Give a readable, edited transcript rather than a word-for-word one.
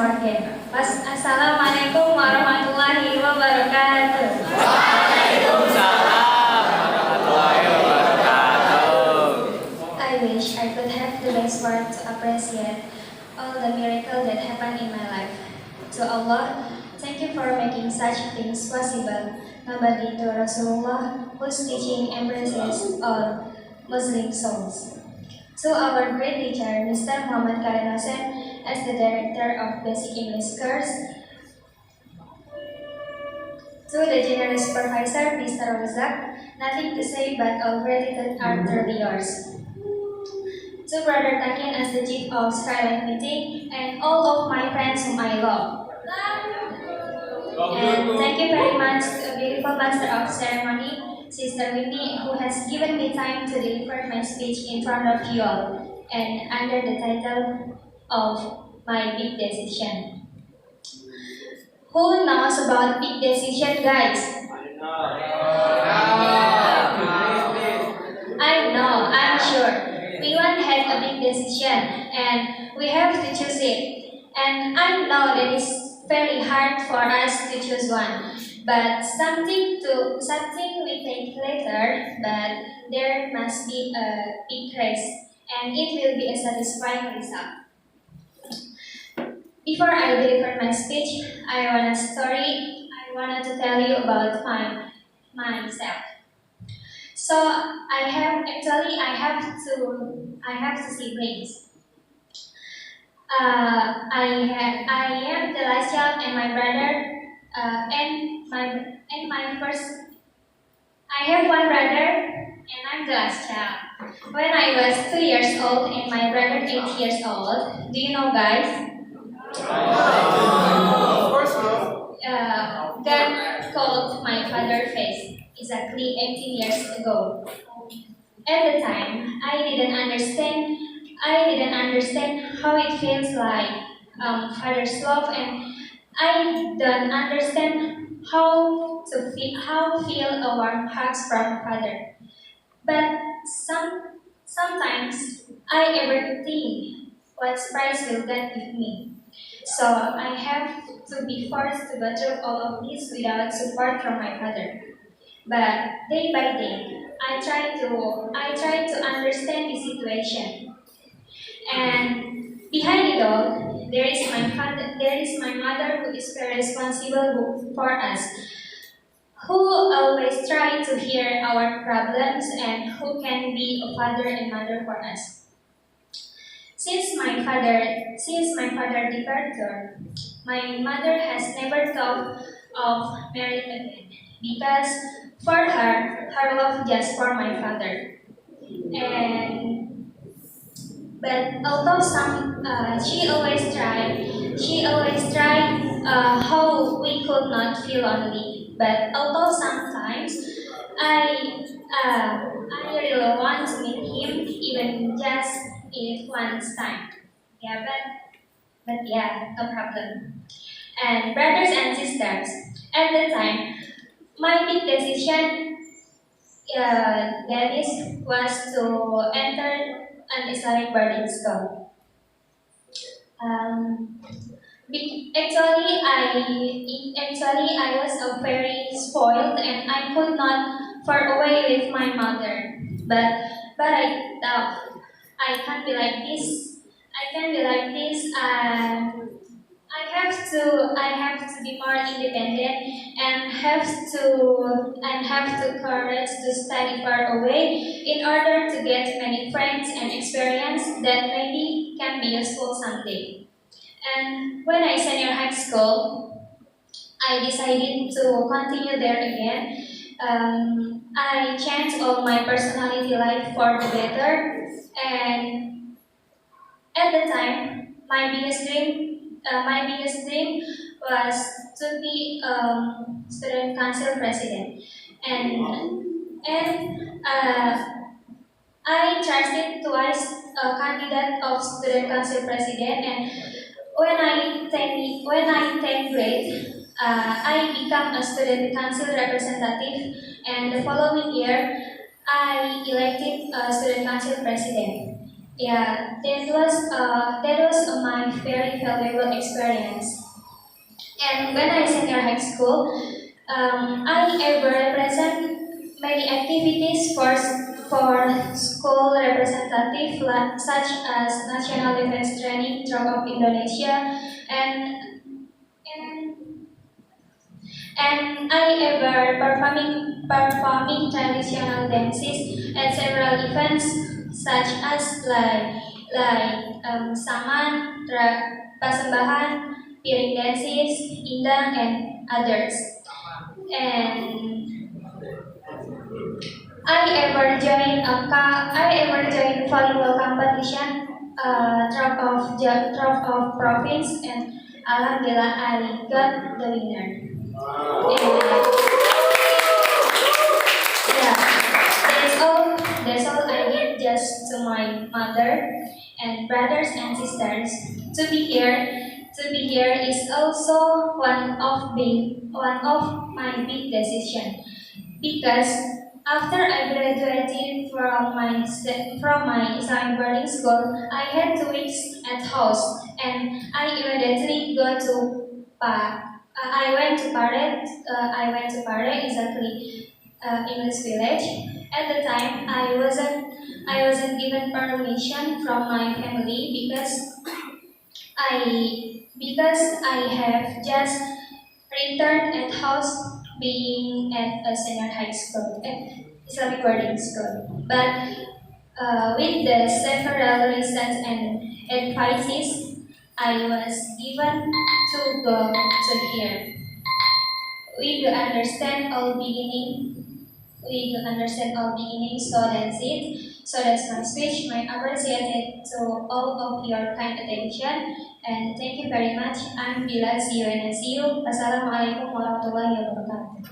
again. Assalamualaikum warahmatullahi wabarakatuh. Waalaikumsalam warahmatullahi wabarakatuh. I wish I could have the best word to appreciate all the miracles that happened in my life. To Allah, thank you for making such things possible. Nobody to Rasulullah, whose teaching embraces all Muslim souls. To our great teacher, Mr. Muhammad Khalil Hussein, as the director of Basic English course. To the generous supervisor, Mr. Razak, nothing to say but all gratitude are truly yours. To Brother Takin as the chief of Skylight meeting, and all of my friends whom I love. And thank you very much to a beautiful master of ceremony, Sister Winnie, who has given me time to deliver my speech in front of you all, and under the title of my big decision. Who knows about big decision, guys? I know, I'm sure. We one has a big decision, and we have to choose it. And I know that it's very hard for us to choose one. But something we take later, but there must be a big race, and it will be a satisfying result. Before I deliver my speech, I wanted to tell you about myself. So I have two siblings. I am the last child, and my brother I have one brother, and I'm the last child. When I was 2 years old and my brother 8 years old, do you know, guys? Of course not. God called my father face exactly 18 years ago. At the time, I didn't understand how it feels like father's love, and I don't understand how feel a warm hug from father. But sometimes I ever think what surprise will God give me. So I have to be forced to go through all of this without support from my father. But day by day, I try to understand the situation. And behind it all, there is my mother who is very responsible for us, who always try to hear our problems and who can be a father and mother for us. Since my father departed, my mother has never thought of marrying again because for her love just for my father. And but although she always tried how we could not feel lonely. But although sometimes I I really want to meet him, even just if once time. Yeah, but yeah, no problem. And brothers and sisters, at the time, my big decision that is was to enter an Islamic boarding school. Um, actually I was very spoiled, and I could not far away with my mother. But I thought I can't be like this. I can't be like this. I have to be more independent, and have to courage to study far away in order to get many friends and experience that maybe can be useful someday. And when I senior high school, I decided to continue there again. I changed all my personality life for the better, and at the time, my biggest dream was to be student council president, and I trusted twice a candidate of student council president, and when I 10th grade, I became a student council representative, and the following year, I elected a student council president. Yeah, that was my very valuable experience. And when I senior high school, I ever represent many activities for school representative such as National Defense Training Drum of Indonesia and and and I ever performing traditional dances at several events such as saman, pasembahan, piring dances, indang, and others. And I ever joined volleyball competition, drop of province, and alhamdulillah I got the winner. And yeah, that's all I did just to my mother and brothers and sisters. To be here, to be here is also one of my big decision because after I graduated from my Islamic boarding school, I had 2 weeks at house, and I immediately go to I went to Pare. I went to Pare exactly in this village. At the time, I wasn't given permission from my family because I have just returned at house being at a senior high school, Islamic boarding school. But with the several reasons and advices, I was given to go to here. We do understand all beginning. We do understand all beginnings, so that's it. So that's my speech. My appreciated to all of your kind attention, and thank you very much. I'm Bila. See you and I see you. Wassalamualaikum warahmatullahi wabarakatuh.